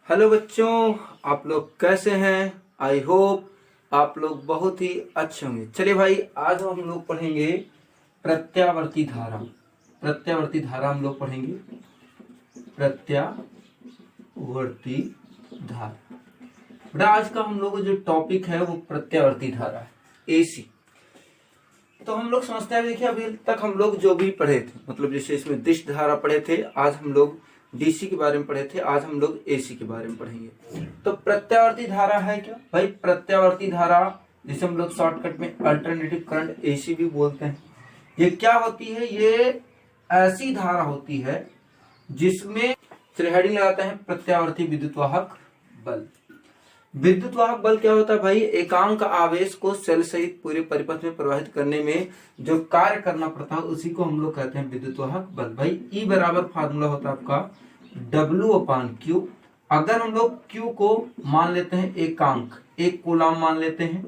Hello बच्चों, आप लोग कैसे हैं? आई होप आप लोग बहुत ही अच्छे होंगे। चलिए भाई, आज हम लोग पढ़ेंगे प्रत्यावर्ती धारा। प्रत्यावर्ती धारा हम लोग पढ़ेंगे। प्रत्यावर्ती धारा बेटा, आज का हम लोग जो टॉपिक है वो प्रत्यावर्ती धारा है, एसी। तो हम लोग समझते हैं, देखिए अभी तक हम लोग जो भी पढ़े थे, मतलब जैसे इसमें दिश धारा पढ़े थे, आज हम लोग डीसी के बारे में पढ़े थे, आज हम लोग एसी के बारे में पढ़ेंगे। तो प्रत्यावर्ती धारा है क्या भाई? प्रत्यावर्ती धारा जिसे हम लोग शॉर्टकट में अल्टरनेटिव करंट एसी भी बोलते हैं। ये क्या होती है? ये ऐसी धारा होती है जिसमें, चलिए हेडिंग लगाते हैं, प्रत्यावर्ती विद्युत वाहक बल। विद्युत वाहक बल क्या होता है भाई? एकांक आवेश को सेल सहित पूरे परिपथ में प्रवाहित करने में जो कार्य करना पड़ता है उसी को हम लोग कहते हैं विद्युत वाहक बल। भाई ई बराबर फार्मूला होता है आपका W/Q। अगर हम लोग Q को मान लेते हैं एकांक, एक कूलाम मान लेते हैं,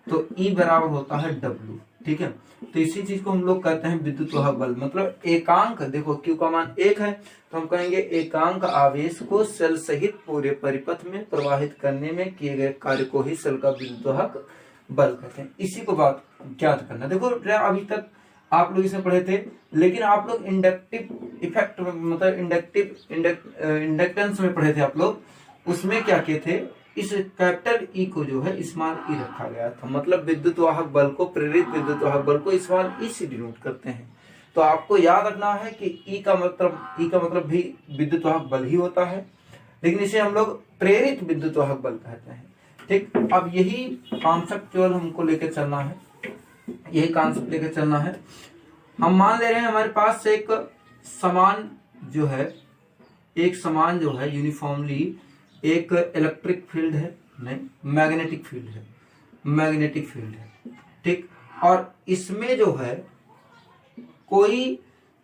तो E बराबर होता है W। ठीक है, तो इसी चीज को हम लोग कहते हैं विद्युत वाहक बल। मतलब एकांक, देखो Q का मान 1 है तो हम कहेंगे एकांक आवेश को सेल सहित पूरे परिपथ में प्रवाहित करने में किए गए कार्य को ही सेल का विद्युत वाहक बल कहते हैं। इसी को बात ज्ञात करना। देखो अभी तक आप लोग इसे पढ़े थे, लेकिन आप लोग इंडक्टिव इफेक्ट मतलब इंडक्टेंस में पढ़े थे आप लोग। उसमें क्या किए थे? इस कैपिटल ई को जो है स्मॉल ई रखा गया था। मतलब विद्युत वाहक बल को, प्रेरित विद्युत वाहक बल को स्मॉल ई से डिनोट करते हैं। तो आपको याद रखना है कि ई का मतलब भी विद्युत वाहक बल ही होता है, लेकिन इसे हम लोग प्रेरित विद्युत वाहक बल कहते हैं। ठीक, अब यही कॉन्सेप्ट केवल हमको लेकर चलना है, यही कॉन्सेप्ट लेकर चलना है। हम मान ले रहे हैं हमारे पास एक समान जो है यूनिफॉर्मली एक इलेक्ट्रिक फील्ड है, नहीं मैग्नेटिक फील्ड है। ठीक, और इसमें जो है कोई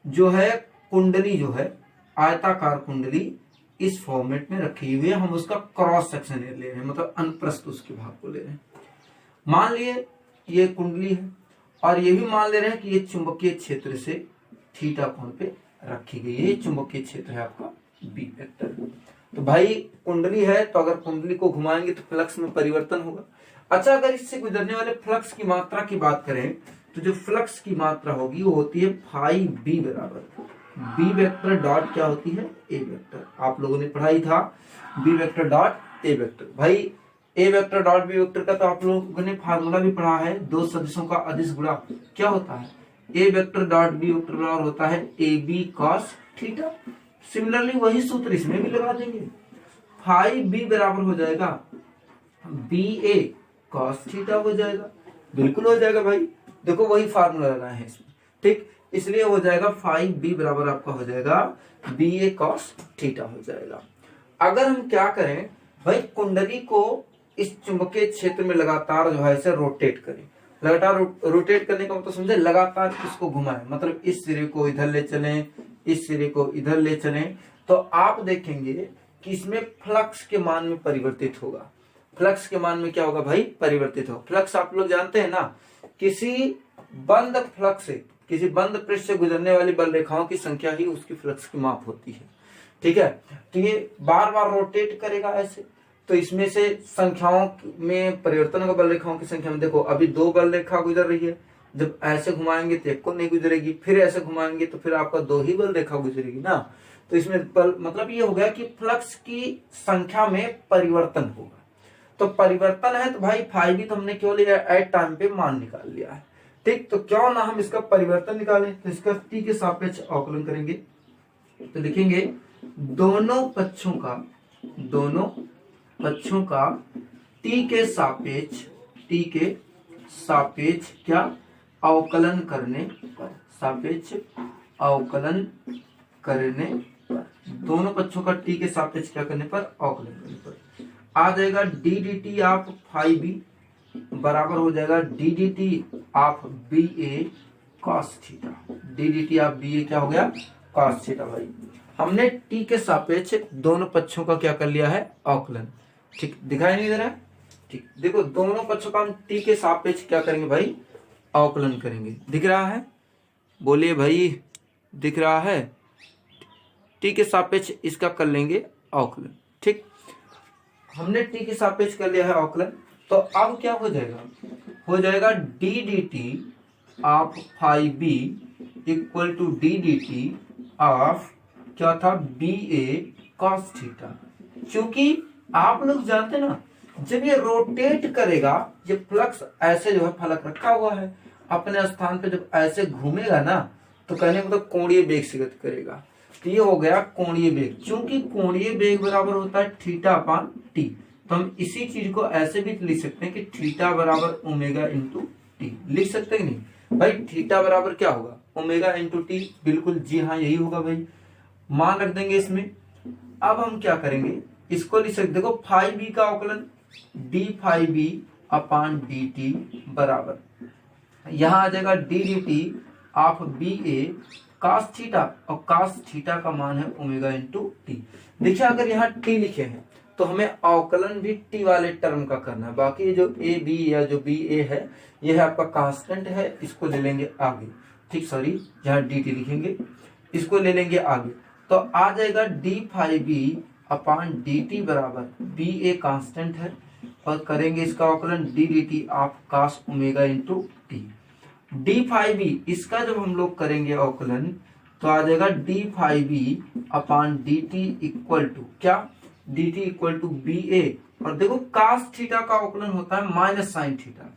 जो है कुंडली जो है आयताकार कुंडली इस फॉर्मेट में रखी हुई है। हम उसका क्रॉस सेक्शन ले रहे हैं, मतलब अनुप्रस्थ उसके भाग को ले रहे हैं। मान लिए ये कुंडली है, और ये भी मान ले रहे हैं कि ये चुंबकीय क्षेत्र से थीटा कोण पे रखी गई है। ये चुंबकीय क्षेत्र है आपका बी वेक्टर। तो भाई कुंडली है, तो अगर कुंडली को घुमाएंगे तो फ्लक्स में परिवर्तन होगा। अच्छा, अगर इससे गुजरने वाले फ्लक्स की मात्रा की बात करें तो जो फ्लक्स की मात्रा होगी वो होती है फाई बी बराबर बी वेक्टर डॉट क्या होती है? A vector. आप लोगों ने पढ़ाई था B vector dot A vector. भाई A vector dot B vector का तो आप लोगों ने फार्मूला भी पढ़ा है, दो सदिशों का अदिश गुणा क्या होता है? A vector dot B vector बराबर होता है A B cos theta. Similarly वही सूत्र इसमें भी लगा देंगे, फाई बी बराबर हो जाएगा बी ए कॉस थीटा हो जाएगा। बिल्कुल हो जाएगा भाई, देखो वही फार्मूला लगाए हैं इसमें। ठीक, इसलिए हो जाएगा फाई बी बराबर आपका हो जाएगा बी ए कॉस थीटा हो जाएगा। अगर हम क्या करें भाई, कुंडली को इस चुंबकीय क्षेत्र में लगातार जो है इसे रोटेट करें। लगातार रोटेट करने का मतलब समझे, लगातार इसको घुमाएं, मतलब इस सिरे को इधर ले चलें, इस सिरे को इधर ले चलें, तो आप देखेंगे कि इसमें फ्लक्स के मान में परिवर्तित होगा। फ्लक्स के मान में क्या होगा भाई? परिवर्तित होगा। फ्लक्स आप लोग जानते हैं ना, किसी बंद फ्लक्स से, किसी बंद पृष्ठ से गुजरने वाली बल रेखाओं की संख्या ही उसकी फ्लक्स की माप होती है। ठीक है, तो ये बार बार रोटेट करेगा ऐसे, तो इसमें से संख्याओं में परिवर्तन होगा। बल रेखाओं की संख्या में देखो, अभी 2 बल रेखा गुजर रही है, जब ऐसे घुमाएंगे तो एक को नहीं गुजरेगी, फिर ऐसे घुमाएंगे तो फिर आपका 2 ही बल रेखा गुजरेगी ना। तो इसमें बल मतलब ये हो गया कि फ्लक्स की संख्या में परिवर्तन होगा। तो परिवर्तन है तो भाई फाई भी तो हमने केवल एट टाइम पे मान निकाल लिया है। ठीक, तो क्यों ना हम इसका परिवर्तन निकालें, तो इसका टी के सापेक्ष अवकलन करेंगे। तो लिखेंगे दोनों पक्षों का टी के सापेक्ष क्या अवकलन करने पर, दोनों पक्षों का टी के सापेक्ष क्या करने पर? अवकलन करने पर आ जाएगा D D T of phi B बराबर हो जाएगा D D T of B A cos theta. D D T of B A क्या हो गया? Cos theta. भाई हमने टी के सापेक्ष दोनों पक्षों का क्या कर लिया है? अवकलन। ठीक, दिखाई नहीं दे रहा है? ठीक, देखो दोनों पक्षों का हम टी के सापेक्ष क्या करेंगे भाई? अवकलन करेंगे। दिख रहा है? बोलिए भाई, दिख रहा है? टी के सापेक्ष इसका कर लेंगे अवकलन। ठीक, हमने टी के सापेक्ष कर लिया है अवकलन, तो अब क्या हो जाएगा D D T of phi B equal to d D T of क्या था बी ए कॉस थीटा। क्योंकि आप लोग जानते ना, जब ये रोटेट करेगा, ये फ्लक्स ऐसे जो है फलक रखा हुआ है अपने स्थान पे, जब ऐसे घूमेगा ना तो कहने मतलब कोणीय वेग से गति करेगा। तो ये हो गया कोणीय वेग। क्योंकि कोणीय वेग बराबर होता है थीटा अपान टी, तो हम इसी चीज को ऐसे भी लिख सकते हैं कि थीटा बराबर ओमेगा इंटू टी। लिख सकते हैं नहीं भाई, थीटा बराबर क्या होगा ओमेगा इंटू टी। बिल्कुल जी हाँ, यही होगा भाई, मान रख देंगे इसमें। अब हम क्या करेंगे, इसको लिख सकते, देखो फाइव बी का अवकलन d five B upon D T बराबर यहां आ जाएगा D D T of B A cos theta, और कास थीटा का मान है ओमेगा इंटू टी। देखिए अगर यहाँ टी लिखे हैं तो हमें अवकलन भी टी वाले टर्म का करना है। बाकी जो ए बी या जो बी ए है यह है आपका कांस्टेंट है, इसको ले लेंगे आगे। ठीक, सॉरी, यहाँ डी टी लिखेंगे, इसको ले लेंगे आगे। तो आ जाएगा D five B upon D T बराबर बी ए कांस्टेंट है, और करेंगे इसका अवकलन D D T of cos omega into T. D five B इसका जब हम लोग करेंगे अवकलन तो आ जाएगा D five B upon D T equal to क्या, D T equal to B A. और देखो कास थीटा का अवकलन होता है माइनस साइन थीटा,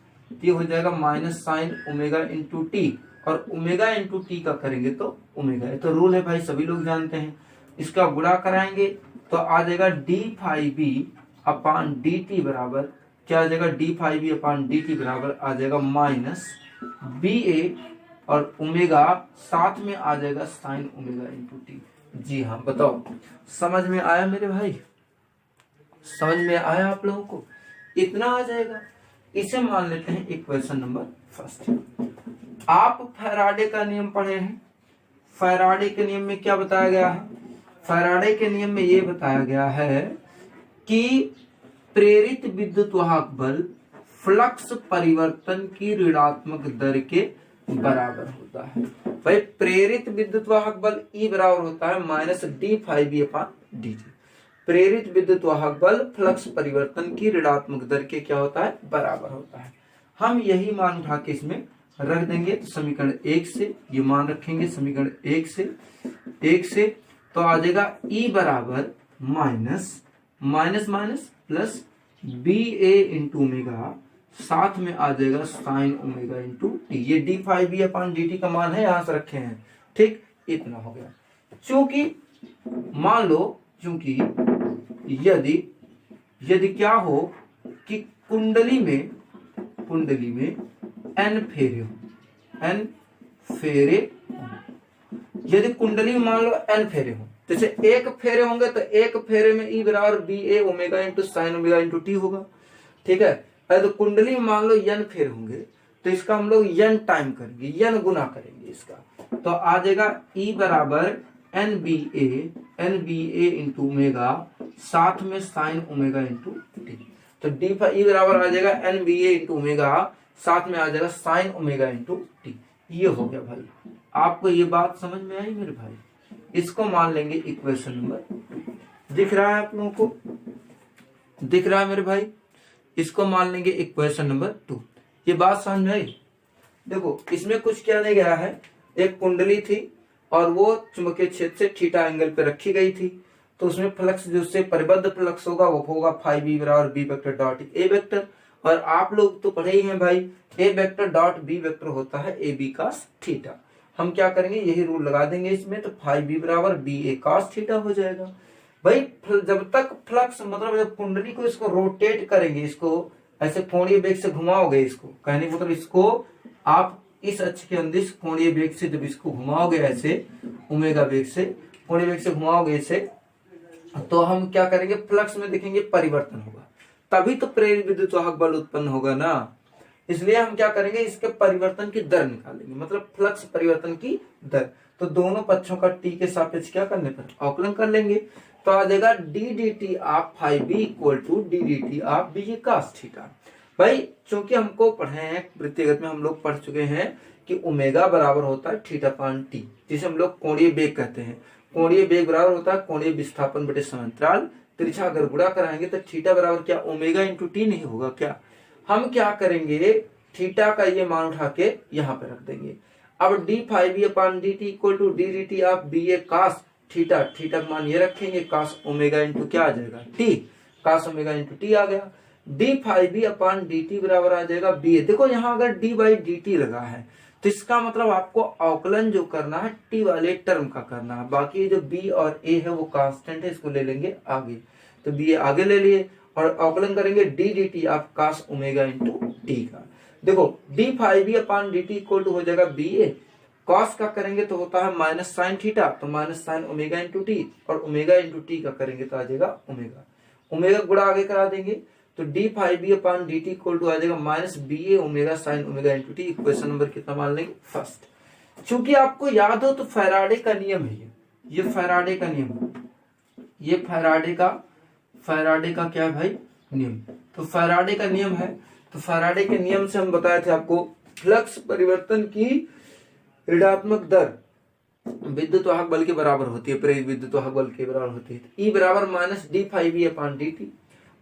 ये हो जाएगा minus sign omega into T, और ओमेगा इंटू टी का करेंगे तो ओमेगा। ये तो रूल है भाई, सभी लोग जानते हैं। इसका गुणा कराएंगे तो आ जाएगा D five B upon D T बराबर क्या आ जाएगा, D five B upon D T बराबर आ जाएगा माइनस बी ए, और ओमेगा साथ में आ जाएगा साइन ओमेगा इंटू टी। जी हाँ, बताओ समझ में आया मेरे भाई, समझ में आया आप लोगों को? इतना आ जाएगा। इसे मान लेते हैं इक्वेशन नंबर फर्स्ट। आप फैराडे का नियम पढ़े हैं। फैराडे के नियम में क्या बताया गया है? फैराडे के नियम में ये बताया गया है कि प्रेरित विद्युत वाहक बल फ्लक्स परिवर्तन की ऋणात्मक दर के बराबर होता है। भाई प्रेरित विद्युत वाहक बल E बराबर होता है minus D five B upon D T. प्रेरित विद्युत वाहक बल फ्लक्स परिवर्तन की ऋणात्मक दर के क्या होता है, बराबर होता है। हम यही मान उठा के इसमें रख देंगे, तो समीकरण 1 से ये मान रखेंगे, समीकरण 1 से तो आ जाएगा E बराबर minus minus minus plus B A into omega, साथ में आ जाएगा साइन ओमेगा इंटू टी। ये D five B upon D T का मान है, यहां से रखे हैं। ठीक, इतना हो गया। चूंकि मान लो, चूंकि यदि क्या हो कि कुंडली में n फेरे हो, n फेरे, यदि कुंडली में मान लो n फेरे हो, जैसे एक फेरे होंगे तो एक फेरे में E बराबर B A omega into sine omega into T होगा। ठीक है, तो कुंडली में मान लो n फेरे होंगे तो इसका हम लोग n टाइम करेंगे, n गुना करेंगे इसका, तो आ जाएगा E बराबर N B A into omega, साथ में साइन ओमेगा इंटू टी। तो डी ई बराबर आ जाएगा N B A into omega, साथ में आ जाएगा साइन ओमेगा इंटू टी। ये हो गया भाई। आपको ये बात समझ में आई मेरे भाई? इसको मान लेंगे इक्वेशन नंबर, दिख रहा है आप लोगों को? दिख रहा है मेरे भाई? इसको मान लेंगे इक्वेशन नंबर 2। ये बात समझ में आई? देखो इसमें कुछ क्या नहीं गया है, एक कुंडली थी और वो चुंबकीय क्षेत्र से थीटा एंगल पे रखी गई थी, तो उसमें फ्लक्स जो से परिबद्ध फ्लक्स होगा वो होगा फाइव बी बराबर B vector dot A vector. और आप लोग तो पढ़े ही हैं भाई, A vector dot B vector होता है ए बी कास थीटा। हम क्या करेंगे, यही रूल लगा देंगे इसमें, तो फाइव बी बराबर बी ए कास थीटा हो जाएगा। भाई जब तक फ्लक्स मतलब जब कुंडली को इसको रोटेट करेंगे, इसको ऐसे कोणीय वेग से घुमाओगे, इसको कहने मतलब इसको आप इस अक्ष के अंदिश कोणीय वेग से जब इसको घुमाओगे ऐसे ओमेगा वेग से, कोणीय वेग से घुमाओगे इसे, तो हम क्या करेंगे, फ्लक्स में देखेंगे परिवर्तन होगा, तभी तो प्रेरित विद्युत वाहक बल उत्पन्न होगा ना। इसलिए हम क्या करेंगे, इसके परिवर्तन की दर निकालेंगे, मतलब फ्लक्स परिवर्तन की दर। तो दोनों पक्षों का टी के सापेक्ष क्या करने पर अवकलन कर लेंगे, तो आ जाएगा D D T of phi B equal to d D T of B cos theta. भाई चूंकि हमको पढ़े हैं वृत्तिगत में, हम लोग पढ़ चुके हैं कि ओमेगा बराबर होता है थीटा पान टी, जिसे हम लोग कोणीय वेग कहते हैं। कोणीय वेग बराबर होता है कोणीय विस्थापन बटे समांतराल तिरछा अगर गुणा कराएंगे तो थीटा बराबर क्या ओमेगा इंटू टी नहीं होगा क्या। हम क्या करेंगे, थीटा का ये मान उठा के यहाँ पे रख देंगे। अब d five B upon D T equal to d D T of B A cos theta, theta का मान ये रखेंगे कास ओमेगा इंटू क्या आ जाएगा T, cos omega into T आ गया। D five B upon D T बराबर आ जाएगा बी ए। देखो यहाँ अगर डी बाई डी टी लगा है तो इसका मतलब आपको अवकलन जो करना है टी वाले टर्म का करना है, बाकी जो बी और ए है वो कांस्टेंट है, इसको ले लेंगे आगे। तो बी ए आगे ले लिए और अवकलन करेंगे d D T of cos omega into t का। देखो d five B upon D T equal to हो जाएगा बी ए, कॉस का करेंगे तो होता है माइनस साइन थीटा, तो minus sign omega into T, और ओमेगा इंटू टी का करेंगे तो आ जाएगा ओमेगा, ओमेगा गुणा आगे करा देंगे तो D five B upon D T equal to आ जाएगा minus B A omega sine omega into T. Equation number कितना मान लेंगे फर्स्ट। चूंकि आपको याद हो तो फैराडे का नियम है ये फैराडे का नियम, ये फैराडे का क्या है भाई नियम। तो फैराडे का नियम है, तो फैराडे के नियम से हम बताए थे आपको फ्लक्स परिवर्तन की ऋणात्मक दर विद्युत वाहक बल के बराबर होती है, प्रेरित विद्युत वाहक बल के बराबर होती है। ई बराबर minus D five B upon D T,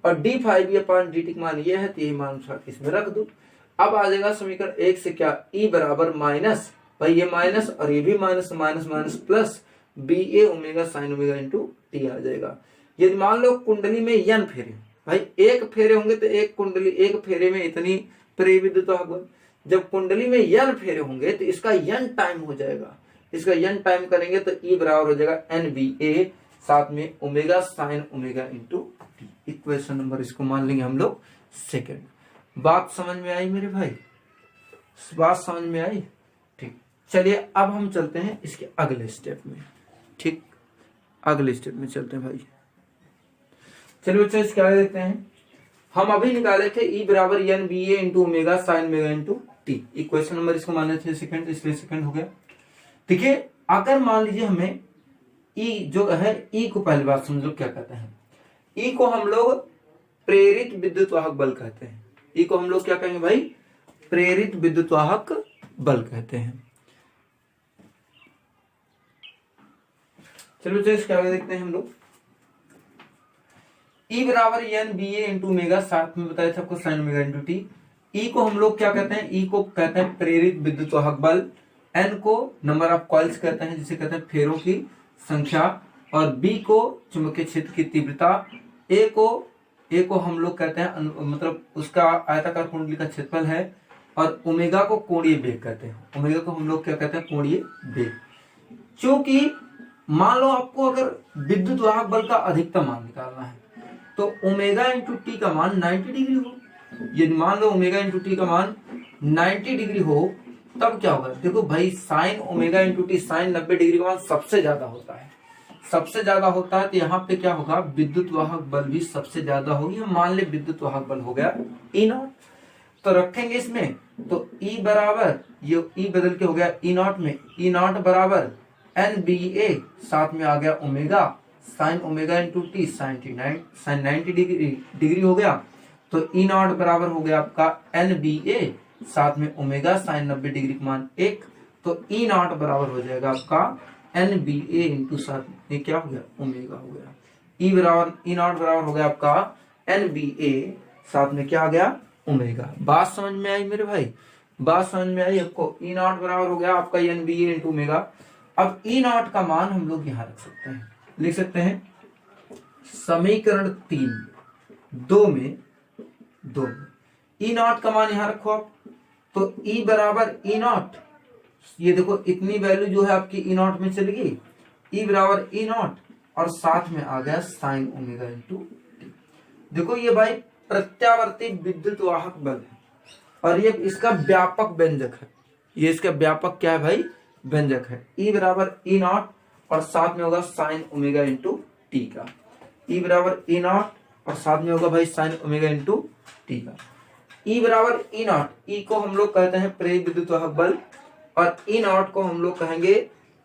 और D five B upon D T मान ये है तो यही मान इसमें रख दो। अब आ जाएगा समीकरण एक से क्या, ई बराबर माइनस भाई ये माइनस और ये भी minus, minus minus plus B A omega sine omega into T आ जाएगा। यदि मान लो कुंडली में n फेरे, भाई एक फेरे होंगे तो एक कुंडली, एक फेरे में इतनी प्रेरित विद्युत वाहक बल। जब कुंडली में n फेरे होंगे तो इसका n टाइम हो जाएगा, इसका n टाइम करेंगे तो ई बराबर हो जाएगा एन बी ए साथ में omega sine omega into T. Equation number इसको मान लेंगे हम लोग सेकंड। बात समझ में आई मेरे भाई, बात समझ में आई? ठीक, चलिए अब हम चलते हैं इसके अगले स्टेप में। ठीक, अगले स्टेप में चलते हैं भाई। चलिए बच्चों इसके आगे देखते हैं। हम अभी निकाले थे ई बराबर N B A into omega sine omega into T. Equation number इसको मान लेते थे सेकंड, इसलिए सेकंड हो गया। देखिए अगर मान लीजिए हमें ई जो है, ई को पहली बात समझ लो क्या कहते हैं। ई को हम लोग प्रेरित विद्युत वाहक बल कहते हैं। ई को हम लोग क्या कहेंगे भाई, प्रेरित विद्युत वाहक बल कहते हैं। चलो बच्चों इसके आगे देखते हैं हम लोग। ई बराबर N B A into omega, साथ में बताया था आपको साइन ओमेगा इंटू टी। ई को हम लोग क्या कहते हैं, ई को कहते हैं प्रेरित विद्युत वाहक बल। एन को नंबर ऑफ कॉइल्स कहते हैं, जिसे कहते हैं फेरों की संख्या, और बी को चुंबकीय क्षेत्र की तीव्रता, ए को हम लोग कहते हैं मतलब उसका आयताकार कुंडली का क्षेत्रफल है, और ओमेगा को कोणीय वेग कहते हैं। ओमेगा को हम लोग क्या कहते हैं, कोणीय वेग। क्योंकि मान लो आपको अगर विद्युत वाहक बल का अधिकतम मान निकालना है तो ओमेगा इंटू टी का मान 90 डिग्री हो। यदि मान लो ओमेगा इंटू टी का मान 90 डिग्री हो तब क्या होगा, देखो भाई sine omega into t, sine 90 degree का मान सबसे ज्यादा होता है, सबसे ज्यादा होता है। तो यहाँ पे क्या होगा, विद्युत वाहक बल भी सबसे ज्यादा होगी। हम मान ले विद्युत वाहक बल हो गया ई नॉट, तो रखेंगे इसमें तो ई बराबर, ये ई बदल के हो गया ई नॉट में, ई नॉट बराबर एन बी ए, साथ में आ गया omega sine omega into t, sine 90 degree हो गया। तो ई नॉट बराबर हो गया आपका एन बी ए, साथ में ओमेगा साइन 90 डिग्री का मान 1, तो ई नॉट बराबर हो जाएगा आपका एन बी ए इंटू साथ में क्या हो गया ओमेगा हो गया। ई बराबर, ई नॉट बराबर हो गया आपका एन बी ए, साथ में क्या आ गया ओमेगा। बात समझ में आई मेरे भाई, बात समझ में आई आपको। ई नॉट बराबर हो गया आपका N B A into omega. अब ई नॉट का मान हम लोग यहाँ रख सकते हैं, लिख सकते हैं समीकरण 3 2 में ई नॉट का मान यहाँ रखो आप, तो ई बराबर ई नॉट, ये देखो इतनी वैल्यू जो है आपकी ई नॉट में चली गई, ई बराबर ई नॉट और साथ में आ गया साइन ओमेगा इंटू टी। देखो ये भाई प्रत्यावर्ती विद्युत वाहक बल है और ये इसका व्यापक व्यंजक है, ये इसका व्यापक क्या है भाई व्यंजक है। ई बराबर ई नॉट और साथ में होगा साइन ओमेगा इंटू टी का, ई बराबर ई नॉट और साथ में होगा भाई साइन ओमेगा इंटू टी का। ई बराबर ई नॉट, ई को हम लोग कहते हैं प्रेरित विद्युत वाहक बल और ई नॉट को हम लोग कहेंगे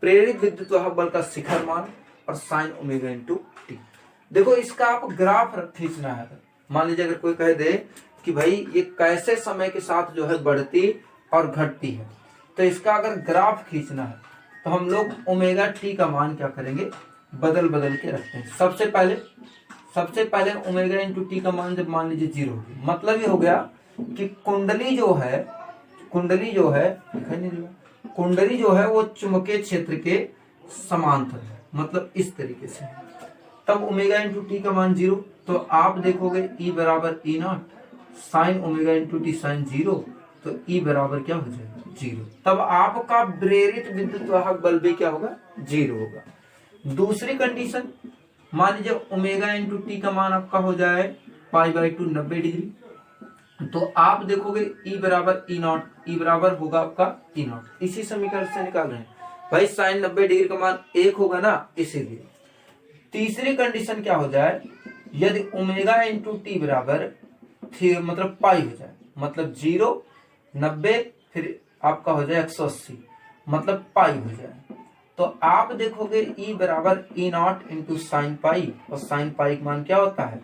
प्रेरित विद्युत वाहक बल का शिखर मान और साइन ओमेगा इंटू टी। देखो इसका आप ग्राफ खींचना है। मान लीजिए अगर कोई कह दे कि भाई ये कैसे समय के साथ जो है बढ़ती और घटती है, तो इसका अगर ग्राफ खींचना है तो हम लोग ओमेगा टी का मान क्या करेंगे, बदल के रखते हैं। सबसे सबसे पहले ओमेगा इंटू टी का मान जब मान लीजिए 0 होगी, मतलब ये हो गया कि कुंडली जो है कुंडली जो है वो चुंबकीय क्षेत्र के समांतर है, मतलब इस तरीके से। तब ओमेगा इंटू टी का मान 0, तो आप देखोगे E बराबर E naught sine omega into t sine 0, तो E बराबर क्या हो जाएगा 0। तब आपका प्रेरित विद्युत वाहक बल भी क्या होगा 0 होगा। दूसरी कंडीशन, मान लीजिए ओमेगा इंटू टी का मान आपका हो जाए पाई बाई 2 90 डिग्री, तो आप देखोगे E बराबर E नॉट, E बराबर होगा आपका E नॉट। इसी समीकरण से निकाल रहे हैं भाई, साइन 90 डिग्री का मान 1 होगा ना, इसीलिए। तीसरी कंडीशन क्या हो जाए, यदि ओमेगा इंटू टी बराबर मतलब पाई हो जाए, मतलब 0 90 फिर आपका हो जाए 180, मतलब पाई हो जाए, तो आप देखोगे E बराबर E not into sine pi, और साइन पाई का मान क्या होता है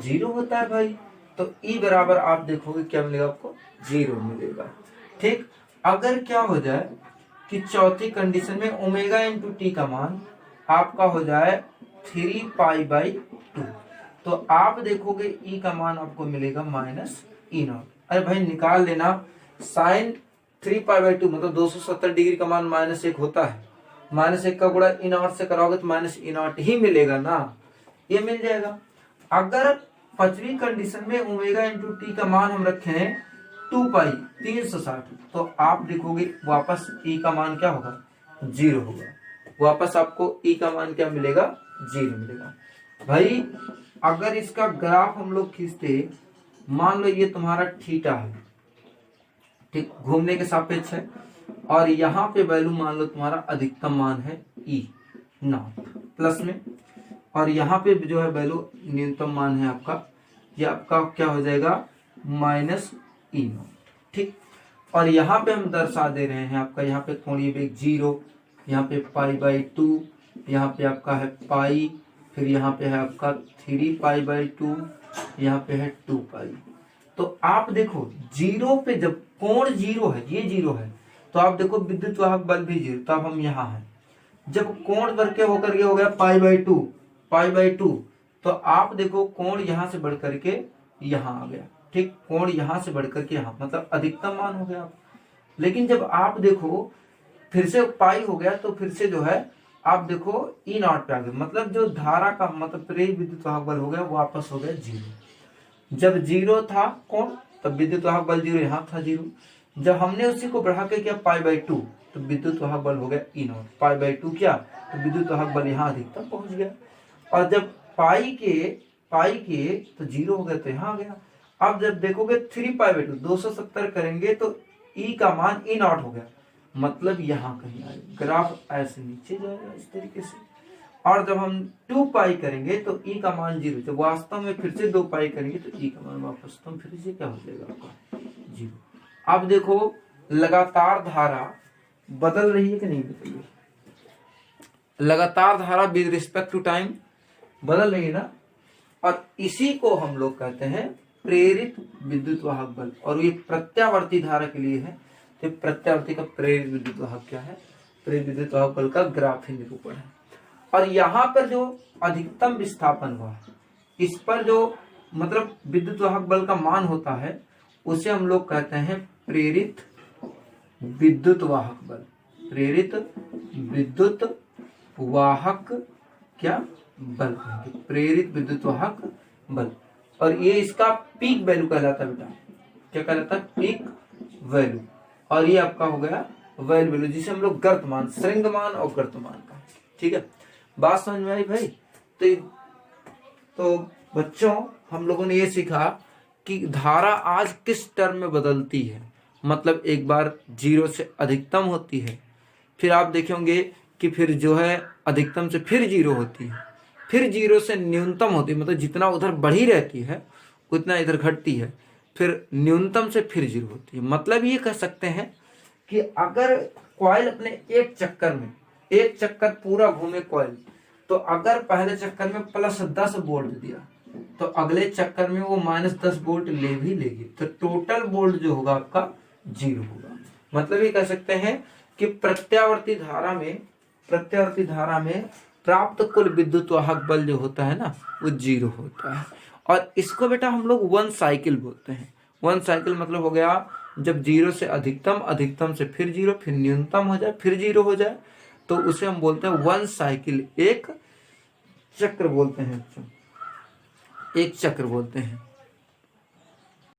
0 होता है भाई। तो E बराबर आप देखोगे क्या मिलेगा आपको 0 मिलेगा। ठीक, अगर क्या हो जाए कि चौथी कंडीशन में ओमेगा इंटू टी का मान आपका हो जाए 3 पाई बाई 2, तो आप देखोगे E का मान आपको मिलेगा माइनस E नॉट। अरे भाई निकाल लेना, साइन 3 पाई बाई 2 मतलब 270 डिग्री का मान -1 होता है, -1 का गुणा E नॉट से कराओगे तो माइनस E नॉट ही मिलेगा ना, ये मिल जाएगा। अगर पांचवी कंडीशन में ओमेगा इंटू टी का मान हम रखे हैं 2 पाई 360, तो आप देखोगे वापस E का मान क्या होगा 0 होगा, वापस आपको E का मान क्या मिलेगा 0 मिलेगा। भाई अगर इसका ग्राफ हम लोग खींचते, मान लो ये तुम्हारा थीटा है, ठीक, घूमने के सापेक्ष है, और यहाँ पे वैल्यू मान लो तुम्हारा अधिकतम मान है E नॉट प्लस में, और यहाँ पे जो है वैल्यू न्यूनतम मान है आपका, ये आपका क्या हो जाएगा माइनस E नॉट। ठीक, और यहाँ पे हम दर्शा दे रहे हैं आपका, यहाँ पे कोणीय वेग 0, यहाँ पे पाई बाई 2, यहाँ पे आपका है पाई, फिर यहाँ पे है आपका 3 पाई बाई 2, यहाँ पे है 2 पाई। तो आप देखो 0 पे जब कोण 0 है, ये 0 है, तो आप देखो विद्युत वाहक बल भी 0, तब हम यहाँ है। जब कोण बढ़ के होकर के हो गया पाई बाई 2, तो आप देखो कोण यहाँ से बढ़ करके यहाँ आ गया। ठीक, कोण यहाँ से बढ़ करके यहाँ, मतलब अधिकतम मान हो गया। लेकिन जब आप देखो फिर से पाई हो गया, तो फिर से जो है आप देखो E नॉट पे आ गए, मतलब जो धारा का मतलब प्रेरित विद्युत वाहक बल हो गया वापस हो गया 0। जब 0 था कोण, तब विद्युत वाहक बल 0, यहाँ था 0। जब हमने उसी को बढ़ा के किया पाई बाई 2, तो विद्युत वाहक बल हो गया E नॉट, पाई बाई 2 किया तो विद्युत वाहक बल यहाँ अधिकतम पहुंच गया। और जब पाई के तो 0 हो गया, तो यहाँ आ गया। अब जब देखोगे 3 पाई बाई 2 270 करेंगे तो E का मान E नॉट हो गया, मतलब यहाँ कहीं आएगा, ग्राफ ऐसे नीचे जाएगा इस तरीके से। और जब हम 2 पाई करेंगे तो E का मान 0, जब वास्तव में फिर से 2 पाई करेंगे तो E का मान वापस तो फिर से क्या हो जाएगा आपका 0। अब देखो लगातार धारा बदल रही है कि नहीं बदल रही, लगातार धारा विद रिस्पेक्ट टू टाइम बदल रही है ना, और इसी को हम लोग कहते हैं प्रेरित विद्युत वाहक बल। और ये प्रत्यावर्ती धारा के लिए है, तो प्रत्यावर्ती का प्रेरित विद्युत वाहक क्या है, प्रेरित विद्युत वाहक बल का ग्राफी निरूपण है। और यहाँ पर जो अधिकतम विस्थापन हुआ, इस पर जो मतलब विद्युत वाहक बल का मान होता है, उसे हम लोग कहते हैं प्रेरित विद्युत वाहक बल, प्रेरित विद्युत वाहक क्या बल, प्रेरित विद्युत वाहक बल। और ये इसका पीक वैल्यू कहलाता है बेटा, क्या कहलाता है पीक वैल्यू। और ये आपका हो गया वैल्यू जिसे हम लोग गर्तमान, श्रृंगमान और गर्तमान का। ठीक है, बात समझ में आई भाई। तो बच्चों हम लोगों ने ये सीखा कि धारा आज किस टर्म में बदलती है, मतलब एक बार 0 से अधिकतम होती है, फिर आप देखेंगे कि फिर जो है अधिकतम से फिर 0 होती है, फिर 0 से न्यूनतम होती है, मतलब जितना उधर बढ़ी रहती है उतना इधर घटती है, फिर न्यूनतम से फिर 0 होती है। मतलब ये कह सकते हैं कि अगर कॉइल अपने एक चक्कर पूरा घूमे कॉइल, तो अगर पहले चक्कर में +10 वोल्ट दिया तो अगले चक्कर में वो -10 वोल्ट ले भी लेगी, तो टोटल वोल्ट जो होगा आपका 0 होगा। मतलब ये कह सकते हैं कि प्रत्यावर्ती धारा में प्राप्त कुल विद्युत वाहक बल जो होता है ना वो 0 होता है। और इसको बेटा हम लोग 1 साइकिल बोलते हैं। 1 साइकिल मतलब हो गया जब 0 से अधिकतम, अधिकतम से फिर 0, फिर न्यूनतम हो जाए, फिर 0 हो जाए, तो उसे हम बोलते हैं 1 साइकिल, एक चक्र बोलते हैं, एक चक्र बोलते हैं।